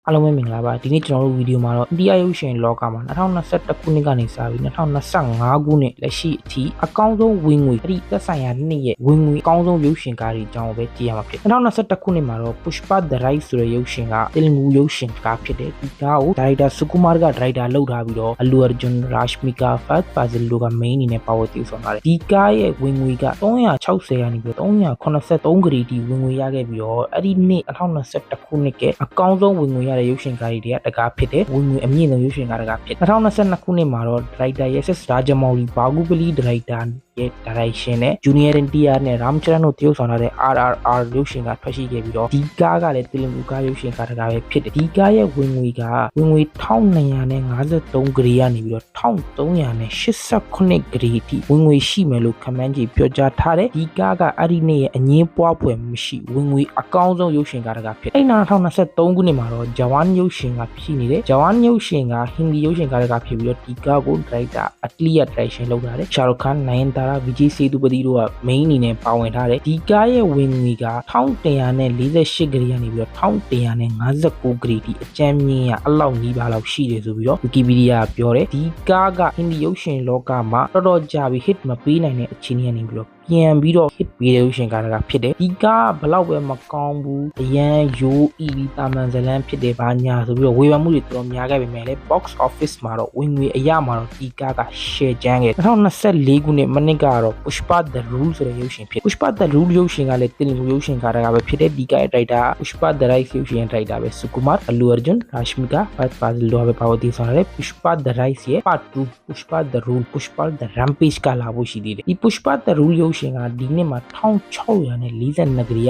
အားလုံးပဲမင်္ဂလာပါဒီနေ့ကျွန်တော်တို့ဗီဒီယိုမှာတော့အိန္ဒိယရုပ်ရှင်လောကမှာ2021ခုနှစ်ကနေစပြီး2025ခုနှစ်လက်ရှိအထိအကောင်းဆုံးဝင်ငွေအဲ့ဒီသက်ဆိုင်ရာနှစ်ရဲ့ဝင်ငွေအကောင်းဆုံးရုပ်ရှင်ကားတွေအကြောင်းပဲကြည့်ရမှာဖြစ်2021ခုနှစ်မှာတော့ Pushpa the Rise ဆိုတဲ့ရုပ်ရှင်ကတလူငူရုပ်ရှင်ကားဖြစ်တယ်ဒီကားကိုဒါရိုက်တာစုကူမာကဒါရိုက်တာလုပ်ထားပြီးတော့ Allu Arjun Rashmika Fahad Fazil တို့က main အနေနဲ့ပါဝင်တည်ဆောင်ထားတယ်ဒီကားရဲ့ဝင်ငွေက360ရာနေပြီးတော့383ဂရီတီဝင်ငွေရခဲ့ပြီးတော့အဲ့ဒီနှစ်2021ခုနှစ်ကအကောင်းဆုံးဝင်ငွေရတဲ့ရုပ်ရှင်ကားတွေတကားဖြစ်တယ်ဝင်ငွေအမြင့်ဆုံးရုပ်ရှင်ကားတကားဖြစ်2022ခုနှစ်မှာတော့ဒါရိုက်တာ SS Rajamouli Bahubali ဒါရိုက်တာရဲ့ဒါရိုက်ရှင်နဲ့ Junior NTR နဲ့ Ramcharan တို့တရုပ်ဆောင်ထားတဲ့ RRR ရုပ်ရှင်ကထွက်ရှိခဲ့ပြီးတော့ဒီကားကလည်းတလူငူကားရုပ်ရှင်ကားတကားပဲဖြစ်တယ်ဒီကားရဲ့ဝင်ငွေကဝင်ငွေ1253ဂရီကနေပြီးတော့1389ဂရီအထိဝင်ငွေရှိမယ်လို့ခန့်မှန်းကြည့်ပြောကြားထားတယ်ဒီကားကအဲ့ဒီနေ့ရဲ့အငင်းပွားဖွယ်မရှိဝင်ငွေအကောင်းဆုံးရုပ်ရှင်ကားတကားဖြစ်အဲ့2023ခုနှစ်မှာတော့ Jawan ရုပ်ရှင်ကဖြစ်နေတယ် Jawan ရုပ်ရှင်ကဟင်ဒီရုပ်ရှင်ကားတကားဖြစ်ပြီးတော့ဒီကားကိုဒါရိုက်တာအတလီယာဒါရိုက်ရှင်လုပ်ထားတယ် Shahrukh Khan နိုင်တာVijay Sethupathi တို့က main အနေနဲ့ပါဝင်ထားတယ်ဒီကားရဲ့ဝင်ငွေက1148ဂရီကနေပြီးတော့1159ဂရီဒီအကြမ်းမြင့်ရအလောက်နီးပါးလောက်ရှိတယ်ဆိုပြီးတော့ Wikipedia ကပြောတယ်ဒီကားကဟင်ဒီရုပ်ရှင်လောကမှာတော်တော်ကြာပြီး hit မပေးနိုင်တဲ့အခြေအနေကနေပြီးတော့ပြန်ပြီးတော့ hit ပေးတဲ့ရုပ်ရှင်ကားတကားဖြစ်တယ်ဒီကားဘလောက်ပဲမကောင်းဘူးအရန်ယိုးအီတာမန်ဇလန်ဖြစ်တယ်ဘာညာဆိုပြီးတော့ဝေဖန်မှုတွေတော်တော်များခဲ့ပေမဲ့လည်း box office မှာတော့ဝင်ငွေအရမှာတော့ဒီကားက share ကျန်းခဲ့2024ခုနှစ်မနစ်ကတော့ Pushpa the Rule ဆိုတဲ့ရုပ်ရှင်ဖြစ် Pushpa the Rule ရုပ်ရှင်ကလည်းတင်လူရုပ်ရှင်ကားတကားပဲဖြစ်တယ်ဒီကားရဲ့တိုက်တာ Pushpa the Rise ရုပ်ရှင်တိုက်တာပဲ Sukumar Allu Arjun Rashmika Fahad Fazil တို့ပဲပါဝင်တည်ဆောင်တယ် Pushpa the Rise ရဲ့ part 2 Pushpa the Rule Pushpa the Rampage ကလာဖို့ရှိသေးတယ်ဒီ Pushpa the Rule ရုပ်ရှင်ကဒီနှစ်မှာ1642ဂရီကနေပြီး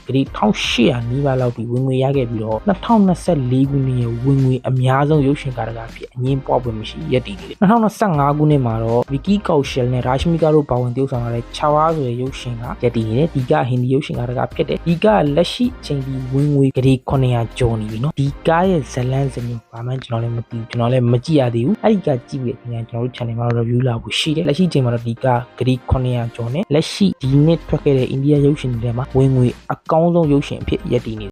ဂရီ1800နီးပါးလောက်ဒီဝင်ငွေရခဲ့ပြီးတော့2024ခုနှစ်ရဲ့ဝင်ငွေအများဆုံးရုပ်ရှင်ကားတကားဖြစ်အငင်းပွားပွဲမရှိရက်တည်တယ်2025ခုနှစ်မှာတော့ Vicky Kaushal နဲ့ Rashmika တို့ပါဝင်တည်ဆောင်လာတဲ့ Chhawa ဆိုတဲ့ရုပ်ရှင်ကရက်တည်နေတယ်ဒီကဟင်ဒီရုပ်ရှင်ကားတကားဖြစ်တယ်ဒီကလက်ရှိအချိန်ဒီဝင်ငွေဂရီ900ကျော်နေပြီနော်ဒီကားရဲ့ဇလန်းစမျိုးဘာမှကျွန်တော်လည်းမသိဘူးကျွန်တော်လည်းမကြည့်ရသေးဘူးအဲ့ဒီကကြည့်ပြီးပြန်ကျွန်တော်တို့ channel မှာ review လာဖို့ရှိတယ်လက်ရှိအချိန်မှာတော့ဒီကဂရီ900ကျော်နဲ့လက်ရှိဒီနှစ်ထွက်ခဲ့တဲ့အိန္ဒိယရုပ်ရှင်တွေထဲမှာဝင်ငွေအကောင်းဆုံးရုပ်ရှင်အဖြစ်ရပ်တည်နေ